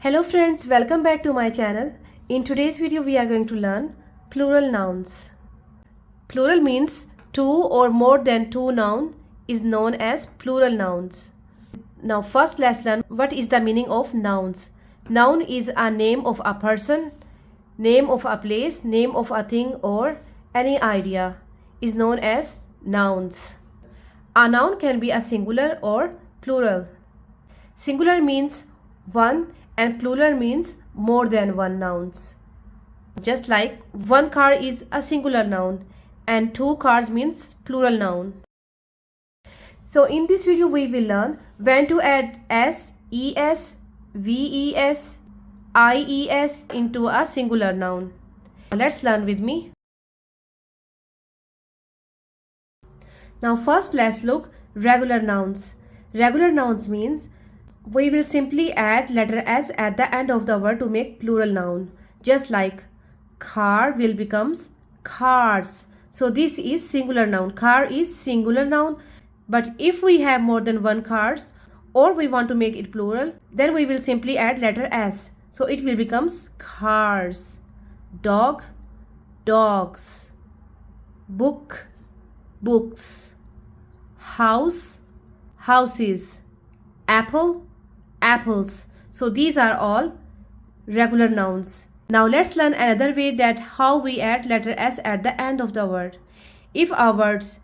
Hello friends, welcome back to my channel. In today's video we are going to learn plural nouns. Plural means two or more than two nouns is known as plural nouns. Now first let's learn what is the meaning of nouns. Noun is a name of a person, name of a place, name of a thing or any idea is known as nouns. A noun can be a singular or plural. Singular means one and plural means more than one nouns. Just like one car is a singular noun and two cars means plural noun. So in this video we will learn when to add s, es, ves, ies into a singular noun. Let's learn with me. Now first let's look regular nouns. Regular nouns means we will simply add letter s at the end of the word to make plural noun. Just like car will becomes cars. So this is singular noun. Car is singular noun. But if we have more than one cars or we want to make it plural, then we will simply add letter s. So it will becomes cars. Dog, dogs. Book, books. House, houses. Apple, apples. So these are all regular nouns. Now let's learn another way that how we add letter s at the end of the word. If our words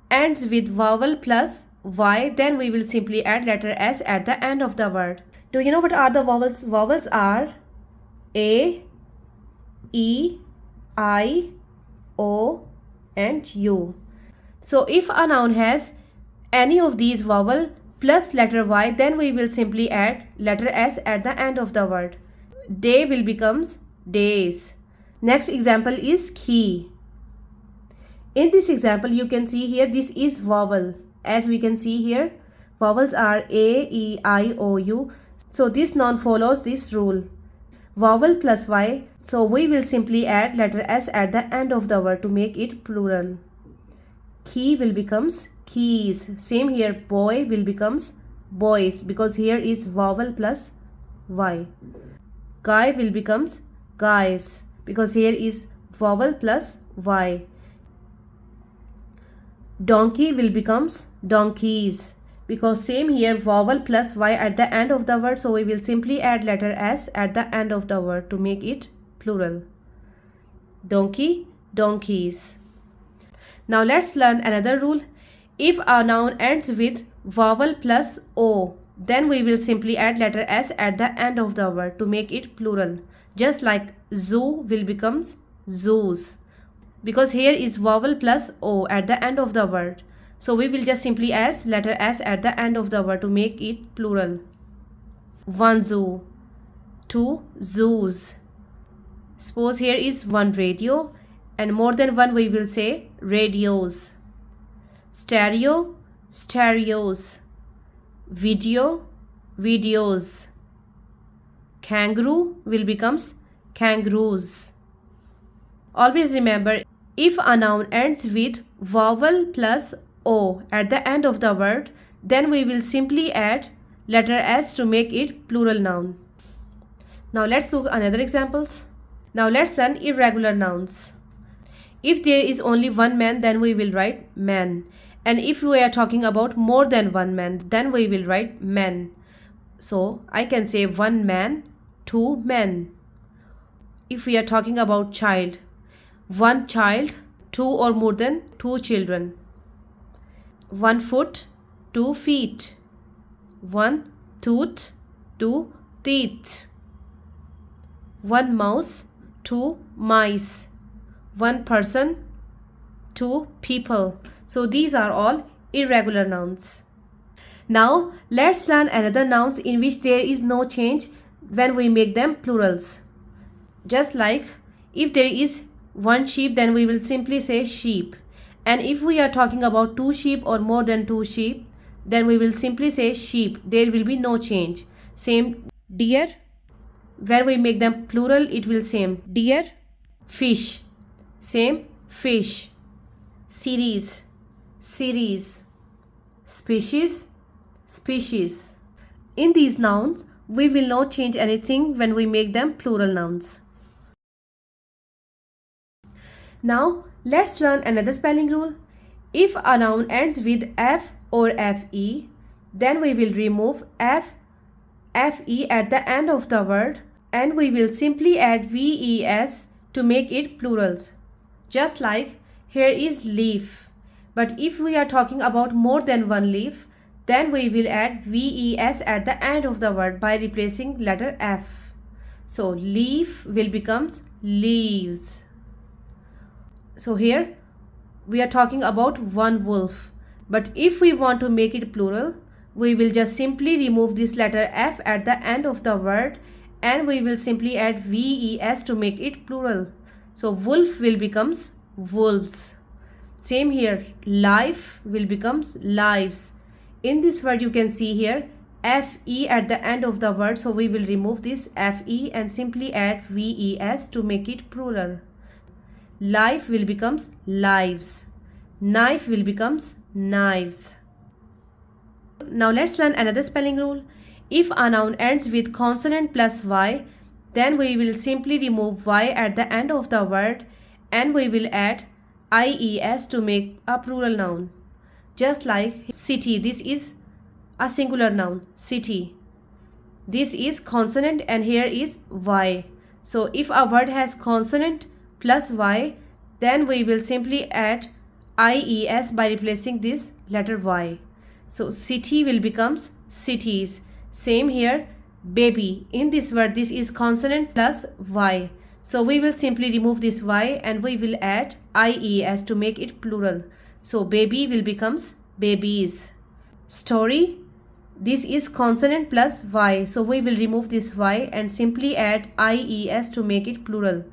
ends with vowel plus y, then we will simply add letter s at the end of the word. Do you know what are the vowels? Vowels are a, e, I, o and u. So if a noun has any of these vowel plus letter y, then we will simply add letter s at the end of the word. Day will becomes days. Next example is key. In this example you can see here this is vowel. As we can see here, vowels are a, e, I, o, u. So this noun follows this rule. Vowel plus y. So we will simply add letter s at the end of the word to make it plural. Key will becomes keys. Same here, boy will becomes boys because here is vowel plus y. Guy will becomes guys because here is vowel plus y. Donkey will becomes donkeys because same here vowel plus y at the end of the word, so we will simply add letter s at the end of the word to make it plural. Donkey, donkeys. Now let's learn another rule. If a noun ends with vowel plus o, then we will simply add letter s at the end of the word to make it plural. Just like zoo will becomes zoos because here is vowel plus o at the end of the word. So we will just simply add letter s at the end of the word to make it plural. One zoo, two zoos. Suppose here is one radio and more than one we will say radios. Stereo, stereos. Video, videos. Kangaroo will becomes kangaroos. Always remember, if a noun ends with vowel plus o at the end of the word, then we will simply add letter s to make it plural noun. Now let's look another examples. Now let's learn irregular nouns. If there is only one man, then we will write man. And if we are talking about more than one man, then we will write men. So I can say one man, two men. If we are talking about child, one child, two or more than two children. 1 foot, 2 feet. 1 tooth, 2 teeth. 1 mouse, 2 mice. 1 person, 2 people. So these are all irregular nouns. Now let's learn another nouns in which there is no change when we make them plurals. Just like if there is one sheep, then we will simply say sheep. And if we are talking about two sheep or more than two sheep, then we will simply say sheep. There will be no change. Same deer. When we make them plural, it will same deer. Fish. Same fish. Series, series. Species, species. In these nouns, We will not change anything when we make them plural nouns. Now let's learn another spelling rule. If a noun ends with F or FE, then we will remove FE at the end of the word and we will simply add VES to make it plurals. Just like here is leaf. But if we are talking about more than one leaf, then we will add VES at the end of the word by replacing letter F. So leaf will becomes leaves. So here we are talking about one wolf. But if we want to make it plural, we will just simply remove this letter F at the end of the word and we will simply add VES to make it plural. So wolf will becomes wolves. Same here, life will becomes lives. In this word you can see here FE at the end of the word, so we will remove this FE and simply add VES to make it plural. Life will becomes lives. Knife will becomes knives. Now let's learn another spelling rule. If a noun ends with consonant plus Y, then we will simply remove Y at the end of the word and we will add IES to make a plural noun. Just like city, this is a singular noun, city. This is consonant and here is Y. So if a word has consonant plus Y, then we will simply add IES by replacing this letter Y. So city will becomes cities. Same here, baby. In this word, this is consonant plus Y. So we will simply remove this Y and we will add IES to make it plural. So baby will becomes babies. Story, this is consonant plus Y. So we will remove this Y and simply add IES to make it plural.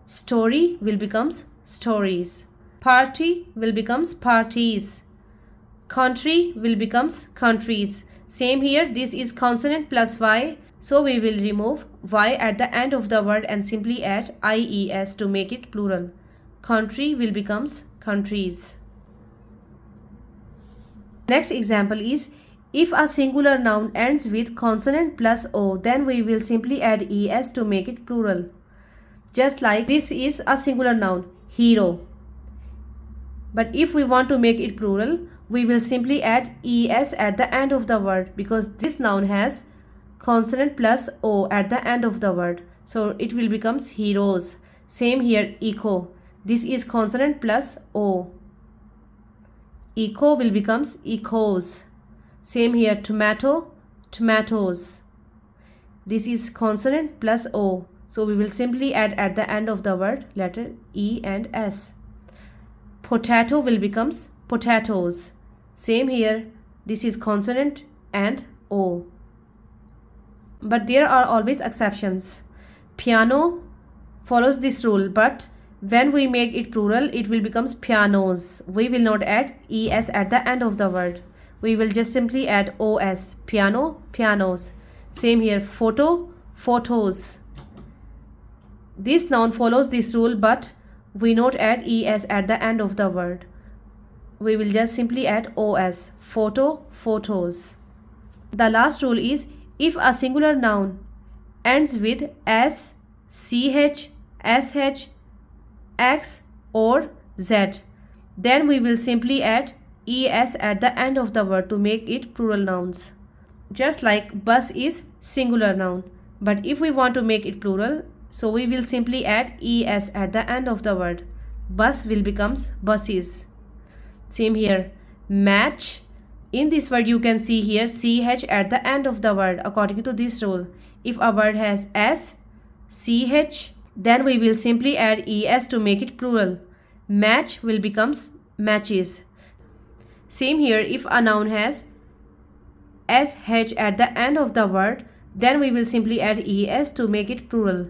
Story will becomes stories. Party will becomes parties. Country will becomes countries. Same here, this is consonant plus Y. So we will remove Y at the end of the word and simply add IES to make it plural. Country will becomes countries. Next example is, if a singular noun ends with consonant plus O, then we will simply add ES to make it plural. Just like this is a singular noun, hero. But if we want to make it plural, we will simply add ES at the end of the word because this noun has consonant plus O at the end of the word. So it will becomes heroes. Same here, echo. This is consonant plus O. Echo will becomes echoes. Same here, tomato, tomatoes. This is consonant plus O. So we will simply add at the end of the word letter E and S. Potato will becomes potatoes. Same here, this is consonant and O. But there are always exceptions. Piano follows this rule, but when we make it plural, it will becomes pianos. We will not add ES at the end of the word. We will just simply add OS. Piano, pianos. Same here, photo, photos. This noun follows this rule, but we not add ES at the end of the word. We will just simply add OS. Photo, photos. The last rule is, if a singular noun ends with S, CH, SH, X or Z, then we will simply add ES at the end of the word to make it plural nouns. Just like bus is singular noun, but if we want to make it plural, so we will simply add ES at the end of the word. Bus will becomes buses. Same here, match. In this word you can see here CH at the end of the word according to this rule. If a word has S, CH, then we will simply add ES to make it plural. Match will becomes matches. Same here, if a noun has SH at the end of the word, then we will simply add ES to make it plural.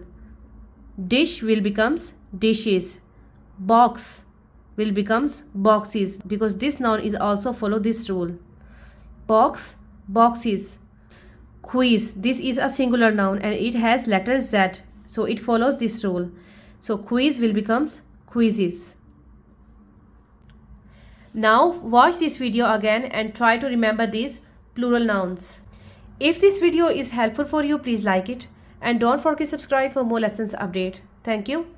Dish will becomes dishes. Box will becomes boxes because this noun is also follow this rule. Box, boxes. Quiz, this is a singular noun and it has letter Z, so it follows this rule. So quiz will becomes quizzes. Now watch this video again and try to remember these plural nouns. If this video is helpful for you, please like it and don't forget to subscribe for more lessons update. Thank you.